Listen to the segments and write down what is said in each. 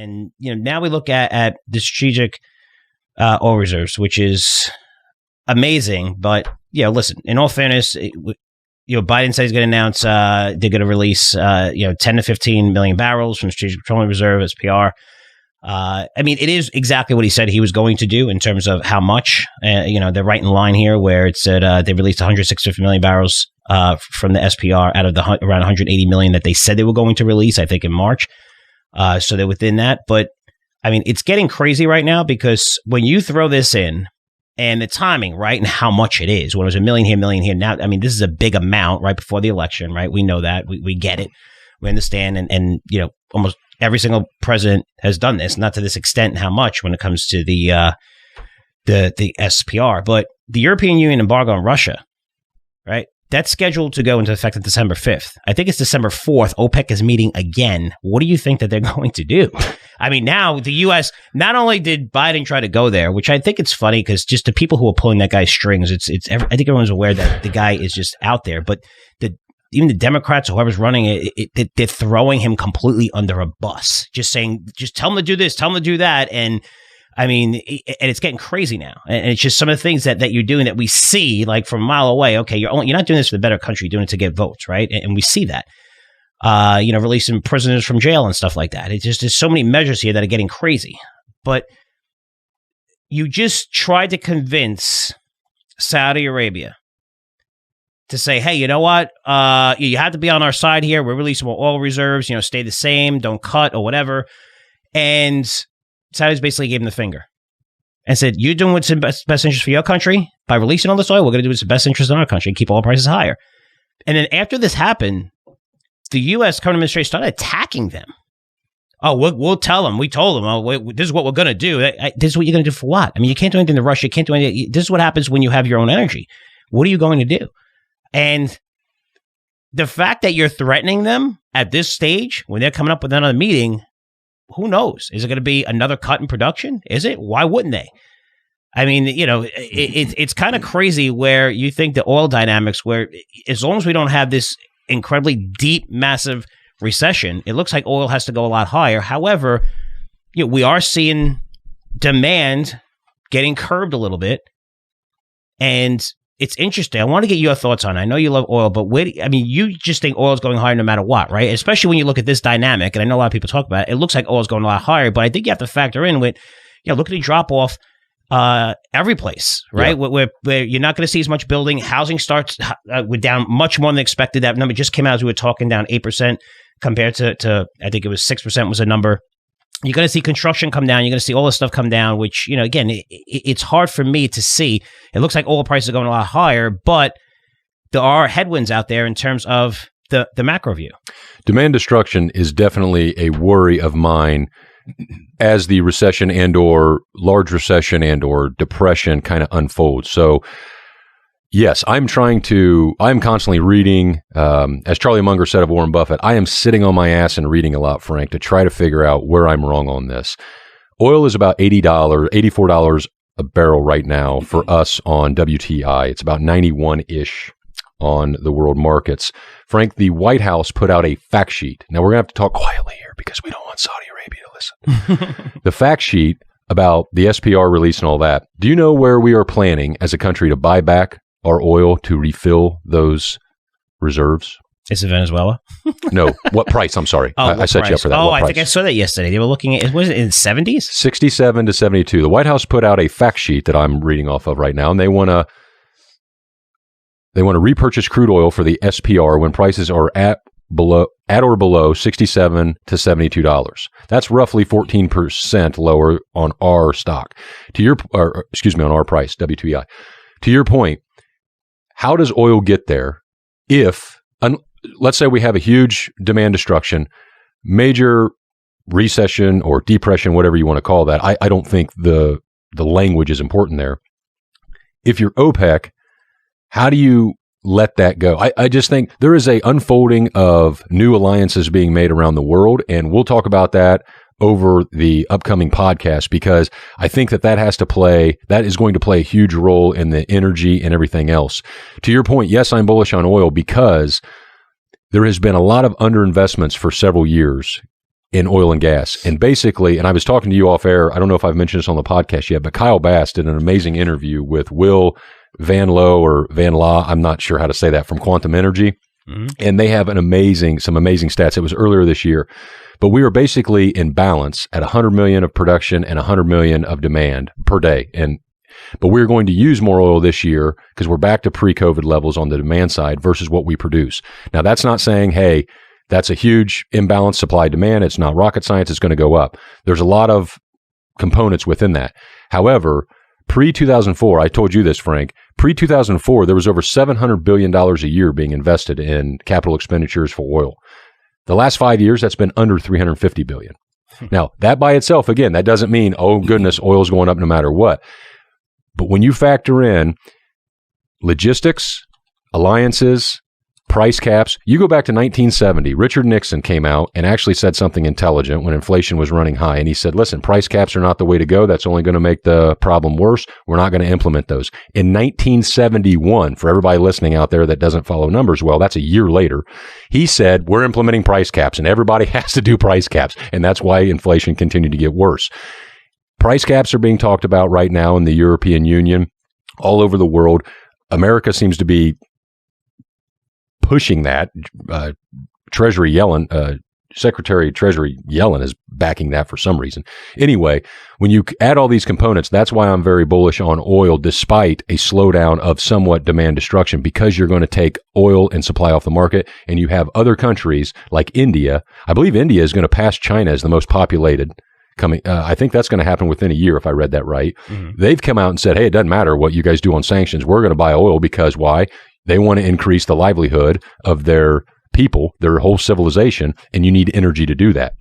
And now we look at the strategic oil reserves, which is amazing. But listen, in all fairness, Biden said he's going to announce they're going to release 10 to 15 million barrels from strategic petroleum reserve SPR. It is exactly what he said he was going to do in terms of how much. They're right in line here where it said they released 160 million barrels from the SPR out of the around 180 million that they said they were going to release, I think, in March. So they're within that. But, it's getting crazy right now because when you throw this in and the timing, right, and how much it is, when it was a million here. Now, this is a big amount right before the election, right? We know that. We get it. We understand. And almost every single president has done this, not to this extent and how much when it comes to the SPR. But the European Union embargo on Russia, right? That's scheduled to go into effect on December 5th. I think it's December 4th. OPEC is meeting again. What do you think that they're going to do? Now the U.S., not only did Biden try to go there, which I think it's funny because just the people who are pulling that guy's strings, I think everyone's aware that the guy is just out there. But even the Democrats or whoever's running it, they're throwing him completely under a bus, just saying, just tell him to do this, tell him to do that. And and it's getting crazy now. And it's just some of the things that you're doing that we see like from a mile away. Okay, you're not doing this for the better country, you're doing it to get votes, right? And we see that. Releasing prisoners from jail and stuff like that. It's just there's so many measures here that are getting crazy. But you just tried to convince Saudi Arabia to say, hey, you know what? You have to be on our side here. We're releasing more oil reserves, stay the same, don't cut or whatever. And Saudis basically gave him the finger and said, you're doing what's in best interest for your country. By releasing all this oil, we're going to do what's in best interest in our country and keep oil prices higher. And then after this happened, the U.S. current administration started attacking them. Oh, we'll tell them. We told them, this is what we're going to do. This is what you're going to do for what? You can't do anything to Russia. You can't do anything. This is what happens when you have your own energy. What are you going to do? And the fact that you're threatening them at this stage, when they're coming up with another meeting, who knows? Is it going to be another cut in production? Is it? Why wouldn't they? It's kind of crazy where you think the oil dynamics, where as long as we don't have this incredibly deep, massive recession, it looks like oil has to go a lot higher. However, we are seeing demand getting curbed a little bit. And it's interesting. I want to get your thoughts on it. I know you love oil, but you just think oil is going higher no matter what, right? Especially when you look at this dynamic, and I know a lot of people talk about it. It looks like oil is going a lot higher, but I think you have to factor in with, look at the drop off every place, right? Yeah. Where you're not going to see as much building. Housing starts were down much more than expected. That number just came out as we were talking, down 8% compared to I think it was 6% was a number. You're going to see construction come down. You're going to see all this stuff come down, which, again, it's hard for me to see. It looks like oil prices are going a lot higher, but there are headwinds out there in terms of the macro view. Demand destruction is definitely a worry of mine as the recession and or large recession and or depression kind of unfolds. So yes, I'm constantly reading, as Charlie Munger said of Warren Buffett, I am sitting on my ass and reading a lot, Frank, to try to figure out where I'm wrong on this. Oil is about $84 a barrel right now for us on WTI. It's about 91-ish on the world markets. Frank, the White House put out a fact sheet. Now, we're going to have to talk quietly here because we don't want Saudi Arabia to listen. The fact sheet about the SPR release and all that. Do you know where we are planning as a country to buy back our oil to refill those reserves? Is it Venezuela? No. What price? I'm sorry. I set you up for that. I think I saw that yesterday. They were looking at, was it in the 70s? 67 to 72. The White House put out a fact sheet that I'm reading off of right now, and they want to repurchase crude oil for the SPR when prices are at or below $67 to $72. That's roughly 14% lower on our stock. On our price, WTI. To your point, how does oil get there if, let's say we have a huge demand destruction, major recession or depression, whatever you want to call that. I don't think the language is important there. If you're OPEC, how do you let that go? I just think there is a unfolding of new alliances being made around the world, and we'll talk about that over the upcoming podcast, because I think that is going to play a huge role in the energy and everything else. To your point, yes, I'm bullish on oil because there has been a lot of underinvestments for several years. in oil and gas. And basically, and I was talking to you off air, I don't know if I've mentioned this on the podcast yet, but Kyle Bass did an amazing interview with Will Van Loo or Van La, I'm not sure how to say that, from Quantum Energy. Mm-hmm. And they have some amazing stats. It was earlier this year. But we were basically in balance at 100 million of production and 100 million of demand per day. But we're going to use more oil this year because we're back to pre-COVID levels on the demand side versus what we produce. Now, that's not saying, hey, that's a huge imbalance supply-demand. It's not rocket science. It's going to go up. There's a lot of components within that. However, pre-2004, I told you this, Frank, pre-2004, there was over $700 billion a year being invested in capital expenditures for oil. The last 5 years, that's been under $350 billion. Now, that by itself, again, that doesn't mean, oh, goodness, oil's going up no matter what. But when you factor in logistics, alliances, price caps, you go back to 1970, Richard Nixon came out and actually said something intelligent when inflation was running high. And he said, listen, price caps are not the way to go. That's only going to make the problem worse. We're not going to implement those. In 1971, for everybody listening out there that doesn't follow numbers well, that's a year later, he said, we're implementing price caps and everybody has to do price caps. And that's why inflation continued to get worse. Price caps are being talked about right now in the European Union, all over the world. America seems to be pushing that. Secretary of Treasury Yellen is backing that for some reason. Anyway, when you add all these components, that's why I'm very bullish on oil despite a slowdown of somewhat demand destruction, because you're going to take oil and supply off the market, and you have other countries like India. I believe India is going to pass China as the most populated coming. I think that's going to happen within a year, if I read that right. Mm-hmm. They've come out and said, hey, it doesn't matter what you guys do on sanctions. We're going to buy oil because why? They want to increase the livelihood of their people, their whole civilization, and you need energy to do that.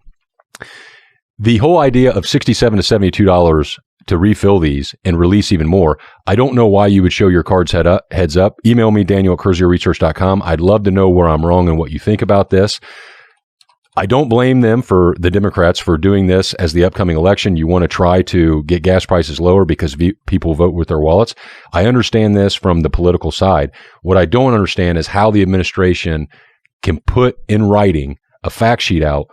The whole idea of $67 to $72 to refill these and release even more, I don't know why you would show your cards heads up. Email me, Daniel@CurzioResearch.com. I'd love to know where I'm wrong and what you think about this. I don't blame them, for the Democrats, for doing this as the upcoming election. You want to try to get gas prices lower because people vote with their wallets. I understand this from the political side. What I don't understand is how the administration can put in writing a fact sheet out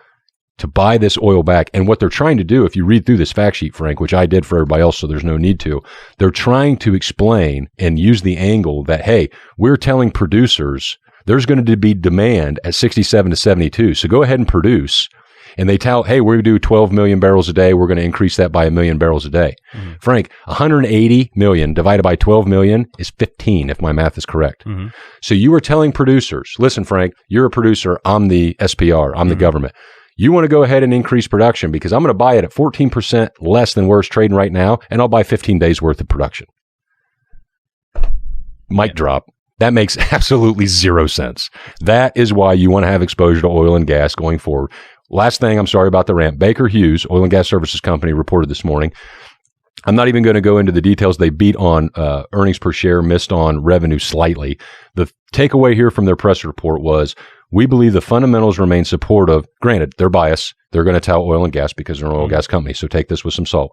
to buy this oil back. And what they're trying to do, if you read through this fact sheet, Frank, which I did for everybody else, so there's no need to, they're trying to explain and use the angle that, hey, we're telling producers there's going to be demand at 67 to 72. So go ahead and produce. And they tell, hey, we're going to do 12 million barrels a day. We're going to increase that by 1 million barrels a day. Mm-hmm. Frank, 180 million divided by 12 million is 15, if my math is correct. Mm-hmm. So you are telling producers, listen, Frank, you're a producer. I'm the SPR. I'm the government. You want to go ahead and increase production because I'm going to buy it at 14% less than where it's trading right now, and I'll buy 15 days worth of production. Mic drop. That makes absolutely zero sense. That is why you want to have exposure to oil and gas going forward. Last thing, I'm sorry about the rant. Baker Hughes, oil and gas services company, reported this morning. I'm not even going to go into the details. They beat on earnings per share, missed on revenue slightly. The takeaway here from their press report was, we believe the fundamentals remain supportive. Granted, they're biased. They're going to tout oil and gas because they're an oil and gas company, so take this with some salt.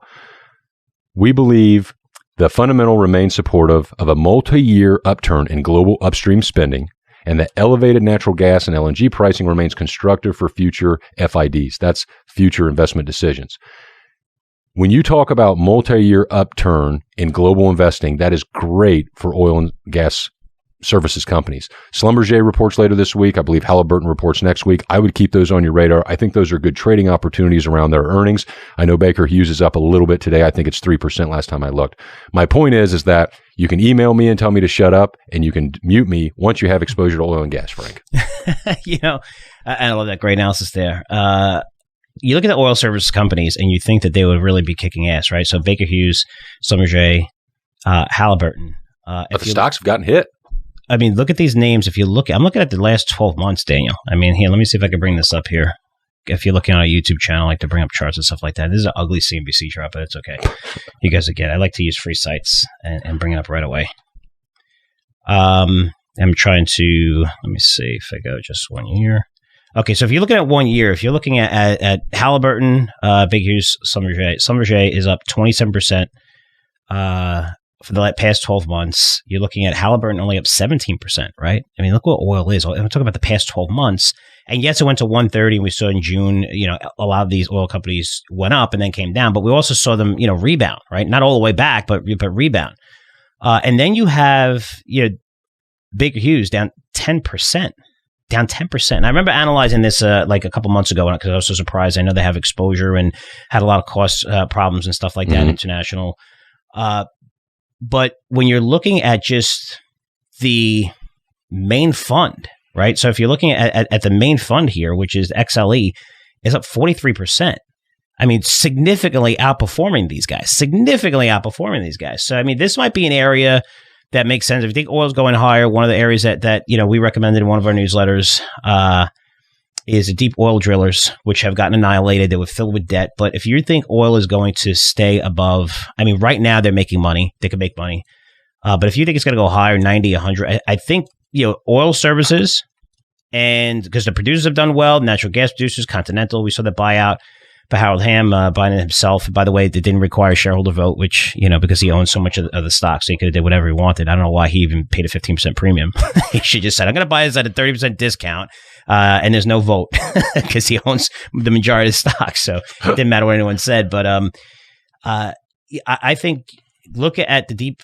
We believe the fundamental remains supportive of a multi-year upturn in global upstream spending, and that elevated natural gas and LNG pricing remains constructive for future FIDs. That's future investment decisions. When you talk about multi-year upturn in global investing, that is great for oil and gas services companies. Schlumberger reports later this week. I believe Halliburton reports next week. I would keep those on your radar. I think those are good trading opportunities around their earnings. I know Baker Hughes is up a little bit today. I think it's 3% last time I looked. My point is that you can email me and tell me to shut up, and you can mute me once you have exposure to oil and gas, Frank. I love that. Great analysis there. You look at the oil service companies and you think that they would really be kicking ass, right? So Baker Hughes, Schlumberger, Halliburton. But the stocks have gotten hit. I mean, look at these names. I'm looking at the last 12 months, Daniel. I mean, here, let me see if I can bring this up here. If you're looking on a YouTube channel, I like to bring up charts and stuff like that. This is an ugly CNBC chart, but it's okay. You guys will get it. I like to use free sites and bring it up right away. I'm trying to, let me see if I go just 1 year. Okay, so if you're looking at 1 year, if you're looking at Halliburton, Baker Hughes, Schlumberger is up 27%. for the past 12 months, you're looking at Halliburton only up 17%, right? I mean, look what oil is. I'm talking about the past 12 months. And yes, it went to 130. And we saw in June, a lot of these oil companies went up and then came down. But we also saw them, rebound, right? Not all the way back, but rebound. And then you have, Baker Hughes down 10%. Down 10%. And I remember analyzing this like a couple months ago because I was so surprised. I know they have exposure and had a lot of cost problems and stuff like that, international. But when you're looking at just the main fund, right? So if you're looking at the main fund here, which is XLE, is up 43%. I mean, significantly outperforming these guys. So, I mean, this might be an area that makes sense. If you think oil's going higher, one of the areas that we recommended in one of our newsletters is the deep oil drillers, which have gotten annihilated. They were filled with debt. But if you think oil is going to stay above, I mean, right now they're making money. They can make money. But if you think it's going to go higher, 90, 100, I think, oil services, and because the producers have done well, natural gas producers, Continental, we saw the buyout by Harold Hamm, buying it himself. By the way, it didn't require a shareholder vote, which, because he owns so much of the stock, so he could have did whatever he wanted. I don't know why he even paid a 15% premium. He should just said, I'm going to buy this at a 30% discount, and there's no vote because he owns the majority of the stock. So it didn't matter what anyone said. But I think look at the deep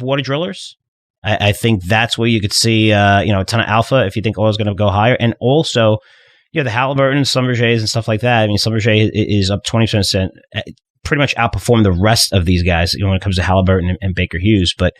water drillers. I think that's where you could see, a ton of alpha if you think oil is going to go higher. And also, the Halliburton, Schlumberger's and stuff like that. I mean, Schlumberger is up 20%, pretty much outperformed the rest of these guys, when it comes to Halliburton and Baker Hughes. But,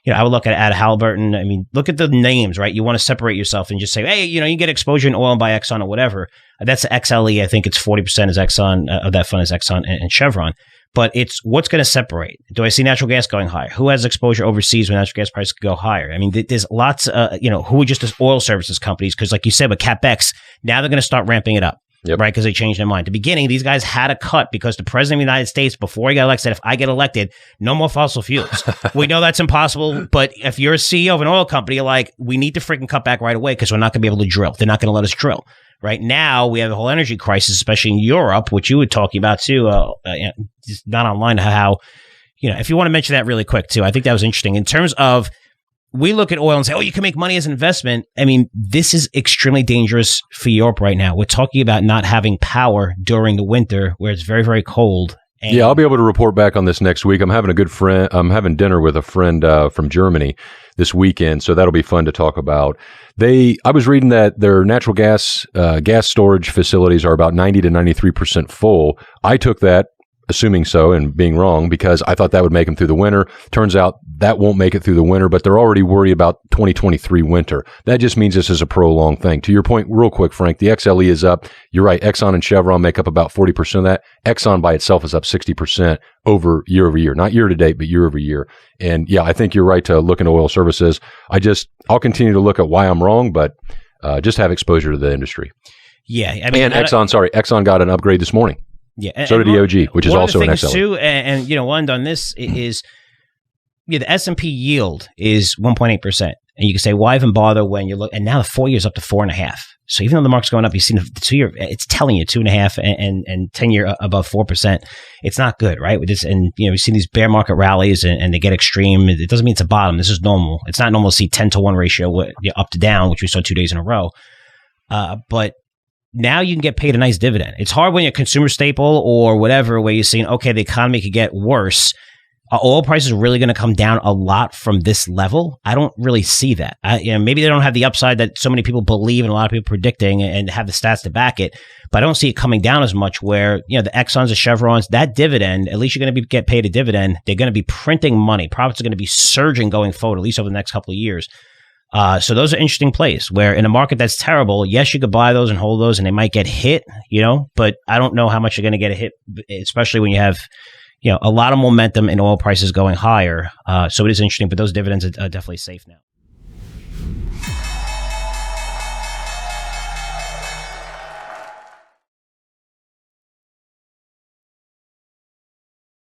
I would look at Halliburton. I mean, look at the names, right? You want to separate yourself and just say, hey, you get exposure in oil and buy Exxon or whatever. That's XLE. I think it's 40% is Exxon, of that fund is Exxon and Chevron. But it's what's going to separate. Do I see natural gas going higher? Who has exposure overseas when natural gas prices go higher? I mean, there's lots, who are just as oil services companies? Because like you said, with CapEx, now they're going to start ramping it up, right? Because they changed their mind. At the beginning, these guys had a cut because the president of the United States, before he got elected, said, if I get elected, no more fossil fuels. We know that's impossible. But if you're a CEO of an oil company, you're like, we need to freaking cut back right away because we're not going to be able to drill. They're not going to let us drill. Right now, we have a whole energy crisis, especially in Europe, which you were talking about too. Just not online how, if you want to mention that really quick too, I think that was interesting in terms of we look at oil and say, oh, you can make money as an investment. I mean, this is extremely dangerous for Europe right now. We're talking about not having power during the winter where it's very, very cold. And I'll be able to report back on this next week. I'm having having dinner with a friend from Germany this weekend, so that'll be fun to talk about. I was reading that their natural gas storage facilities are about 90 to 93% full. I took that, assuming so and being wrong, because I thought that would make them through the winter. Turns out that won't make it through the winter, but they're already worried about 2023 winter. That just means this is a prolonged thing. To your point, real quick, Frank, the XLE is up. You're right. Exxon and Chevron make up about 40% of that. Exxon by itself is up 60% over year, not year to date, but year over year. And I think you're right to look into oil services. I'll continue to look at why I'm wrong, but just have exposure to the industry. Yeah. I mean, and Exxon got an upgrade this morning. Yeah. So did EOG, which is also an XLE. Too, and we'll end on this is the S&P yield is 1.8%. And you can say, why even bother when you look? And now the 4 years up to 4.5. So even though the market's going up, you've seen the 2 year, it's telling you 2.5 and 10 year above 4%. It's not good, right? With this, and we've seen these bear market rallies and they get extreme. It doesn't mean it's a bottom. This is normal. It's not normal to see 10-to-1 ratio up to down, which we saw 2 days in a row. But now you can get paid a nice dividend. It's hard when you're a consumer staple or whatever, where you're saying, okay, the economy could get worse. Are oil prices really going to come down a lot from this level? I don't really see that. Maybe they don't have the upside that so many people believe and a lot of people predicting and have the stats to back it. But I don't see it coming down as much where, the Exxons, the Chevrons, that dividend, at least you're going to get paid a dividend. They're going to be printing money. Profits are going to be surging going forward, at least over the next couple of years. So those are interesting plays where in a market that's terrible, yes, you could buy those and hold those and they might get hit, but I don't know how much you're going to get a hit, especially when you have, a lot of momentum in oil prices going higher. So it is interesting, but those dividends are definitely safe now.